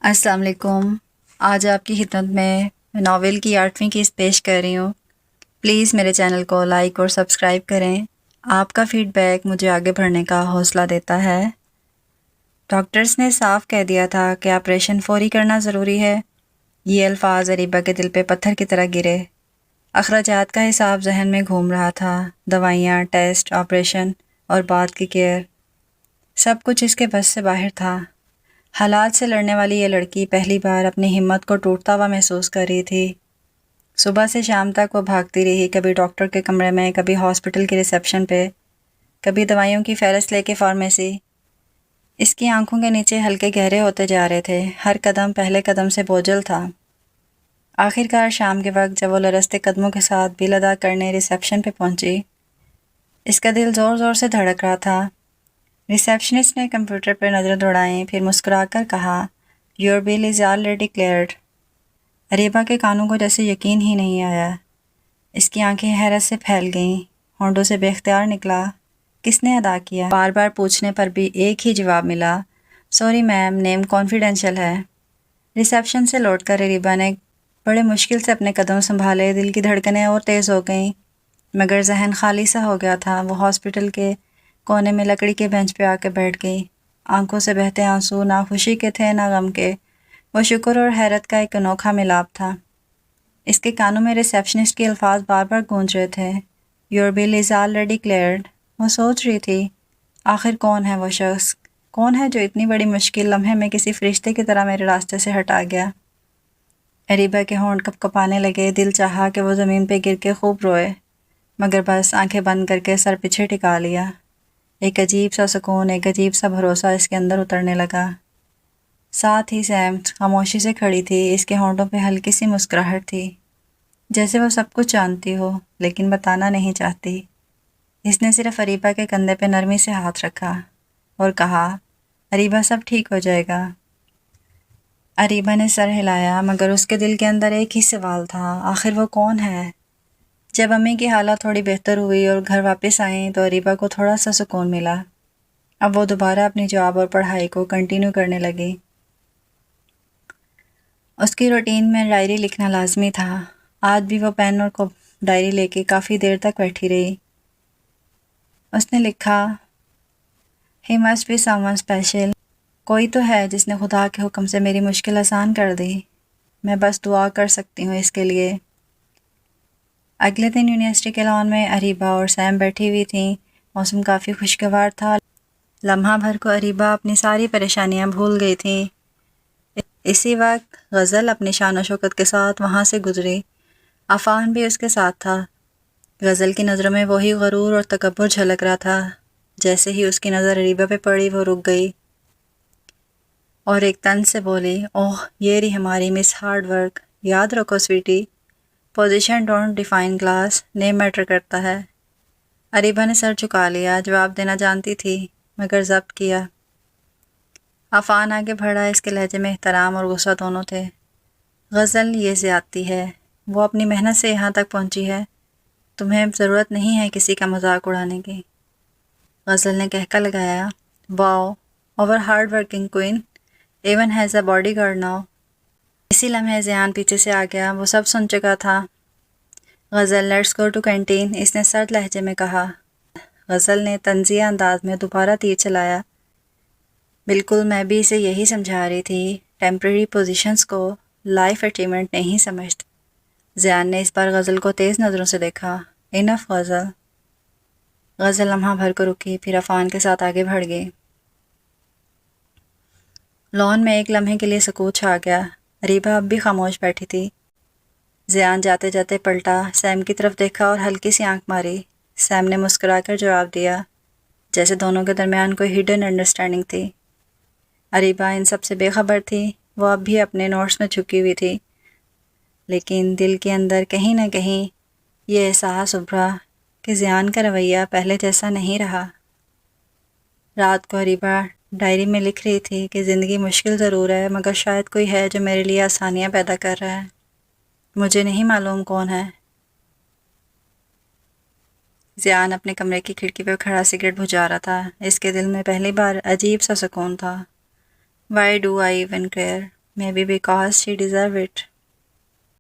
السلام علیکم۔ آج آپ کی خدمت میں ناول کی 8ویں قسط پیش کر رہی ہوں۔ پلیز میرے چینل کو لائک اور سبسکرائب کریں۔ آپ کا فیڈ بیک مجھے آگے بڑھنے کا حوصلہ دیتا ہے۔ ڈاکٹرز نے صاف کہہ دیا تھا کہ آپریشن فوری کرنا ضروری ہے۔ یہ الفاظ اریبہ کے دل پہ پتھر کی طرح گرے۔ اخراجات کا حساب ذہن میں گھوم رہا تھا، دوائیاں، ٹیسٹ، آپریشن اور بعد کی کیئر، سب کچھ اس کے بس سے باہر تھا۔ حالات سے لڑنے والی یہ لڑکی پہلی بار اپنی ہمت کو ٹوٹتا ہوا محسوس کر رہی تھی۔ صبح سے شام تک وہ بھاگتی رہی، کبھی ڈاکٹر کے کمرے میں، کبھی ہاسپٹل کے ریسیپشن پہ، کبھی دوائیوں کی فہرست لے کے فارمیسی۔ اس کی آنکھوں کے نیچے ہلکے گہرے ہوتے جا رہے تھے، ہر قدم پہلے قدم سے بوجھل تھا۔ آخرکار شام کے وقت جب وہ لرزتے قدموں کے ساتھ بل ادا کرنے ریسیپشن پہ پہنچی، اس کا دل زور زور سے دھڑک رہا تھا۔ ریسیپشنسٹ نے کمپیوٹر پر نظریں دوڑائیں، پھر مسکرا کر کہا، "Your bill is already cleared." Areeba کے کانوں کو جیسے یقین ہی نہیں آیا۔ اس کی آنکھیں حیرت سے پھیل گئیں، ہونٹوں سے بے اختیار نکلا، "کس نے ادا کیا؟" بار بار پوچھنے پر بھی ایک ہی جواب ملا، "سوری میم، نیم کانفیڈینشیل ہے۔" ریسیپشن سے لوٹ کر اریبہ نے بڑے مشکل سے اپنے قدم سنبھالے، دل کی دھڑکنیں اور تیز ہو گئیں، مگر ذہن خالی سا ہو گیا تھا۔ وہ ہاسپٹل کے کونے میں لکڑی کے بینچ پہ آ کے بیٹھ گئی، آنکھوں سے بہتے آنسو نہ خوشی کے تھے نہ غم کے، وہ شکر اور حیرت کا ایک انوکھا ملاپ تھا۔ اس کے کانوں میں ریسیپشنسٹ کے الفاظ بار بار گونج رہے تھے، "Your bill is already cleared." وہ سوچ رہی تھی، آخر کون ہے وہ شخص، کون ہے جو اتنی بڑی مشکل لمحے میں کسی فرشتے کی طرح میرے راستے سے ہٹا گیا۔ اریبہ کے ہونٹ کپ کپانے لگے، دل چاہا کہ وہ زمین پہ گر کے خوب روئے، مگر بس آنکھیں بند کر کے سر پیچھے ٹکا لیا۔ ایک عجیب سا سکون، ایک عجیب سا بھروسہ اس کے اندر اترنے لگا۔ ساتھ ہی سیم خاموشی سے کھڑی تھی، اس کے ہونٹوں پہ ہلکی سی مسکراہٹ تھی، جیسے وہ سب کچھ جانتی ہو لیکن بتانا نہیں چاہتی۔ اس نے صرف اریبہ کے کندھے پہ نرمی سے ہاتھ رکھا اور کہا، "اریبہ، سب ٹھیک ہو جائے گا۔" اریبہ نے سر ہلایا، مگر اس کے دل کے اندر ایک ہی سوال تھا، آخر وہ کون ہے؟ جب امی کی حالت تھوڑی بہتر ہوئی اور گھر واپس آئیں تو اریبہ کو تھوڑا سا سکون ملا۔ اب وہ دوبارہ اپنی جاب اور پڑھائی کو کنٹینیو کرنے لگی۔ اس کی روٹین میں ڈائری لکھنا لازمی تھا۔ آج بھی وہ پین اور ڈائری لے کے کافی دیر تک بیٹھی رہی۔ اس نے لکھا، "He must be someone special." کوئی تو ہے جس نے خدا کے حکم سے میری مشکل آسان کر دی، میں بس دعا کر سکتی ہوں اس کے لیے۔ اگلے دن یونیورسٹی کے لان میں اریبہ اور سیم بیٹھی ہوئی تھیں، موسم کافی خوشگوار تھا۔ لمحہ بھر کو اریبہ اپنی ساری پریشانیاں بھول گئی تھی۔ اسی وقت غزل اپنی شان و شوکت کے ساتھ وہاں سے گزری، عفان بھی اس کے ساتھ تھا۔ غزل کی نظروں میں وہی غرور اور تکبر جھلک رہا تھا۔ جیسے ہی اس کی نظر اریبہ پہ پڑی وہ رک گئی اور ایک طنز سے بولی، "اوہ، یہ رہی ہماری مس ہارڈ ورک۔ یاد رکھو sweetie, position don't define class, name matter کرتا ہے۔" اریبہ نے سر جھکا لیا، جواب دینا جانتی تھی مگر ضبط کیا۔ عفان آگے بڑھا، اس کے لہجے میں احترام اور غصہ دونوں تھے۔ "غزل، یہ زیادتی ہے، وہ اپنی محنت سے یہاں تک پہنچی ہے، تمہیں ضرورت نہیں ہے کسی کا مذاق اڑانے کی۔" غزل نے کہکا لگایا، "wow, over hard working queen even has a bodyguard now." اسی لمحے ذیان پیچھے سے آ گیا، وہ سب سن چکا تھا۔ "غزل، لیٹس گو ٹو کینٹین." اس نے سرد لہجے میں کہا۔ غزل نے طنزیہ انداز میں دوبارہ تیر چلایا، "بالکل، میں بھی اسے یہی سمجھا رہی تھی، ٹیمپریری پوزیشنز کو لائف اچیومنٹ نہیں سمجھتے۔" ذیان نے اس بار غزل کو تیز نظروں سے دیکھا، "انف غزل۔" غزل لمحہ بھر کو رکی، پھر عفان کے ساتھ آگے بڑھ گئی۔ لان میں ایک لمحے کے لیے سکوت چھا گیا، اریبہ اب بھی خاموش بیٹھی تھی۔ ذیان جاتے جاتے پلٹا، سیم کی طرف دیکھا اور ہلکی سی آنکھ ماری۔ سیم نے مسکرا کر جواب دیا، جیسے دونوں کے درمیان کوئی ہڈن انڈرسٹینڈنگ تھی۔ اریبہ ان سب سے بے خبر تھی، وہ اب بھی اپنے نوٹس میں جھکی ہوئی تھی، لیکن دل کے اندر کہیں نہ کہیں یہ احساس ابھرا کہ ذیان کا رویہ پہلے جیسا نہیں رہا۔ رات کو اریبہ ڈائری میں لکھ رہی تھی کہ زندگی مشکل ضرور ہے، مگر شاید کوئی ہے جو میرے لیے آسانیاں پیدا کر رہا ہے، مجھے نہیں معلوم کون ہے۔ ذیان اپنے کمرے کی کھڑکی پہ کھڑا سگریٹ بجھا رہا تھا، اس کے دل میں پہلی بار عجیب سا سکون تھا۔ "Why do I even care?" Maybe because she deserved it.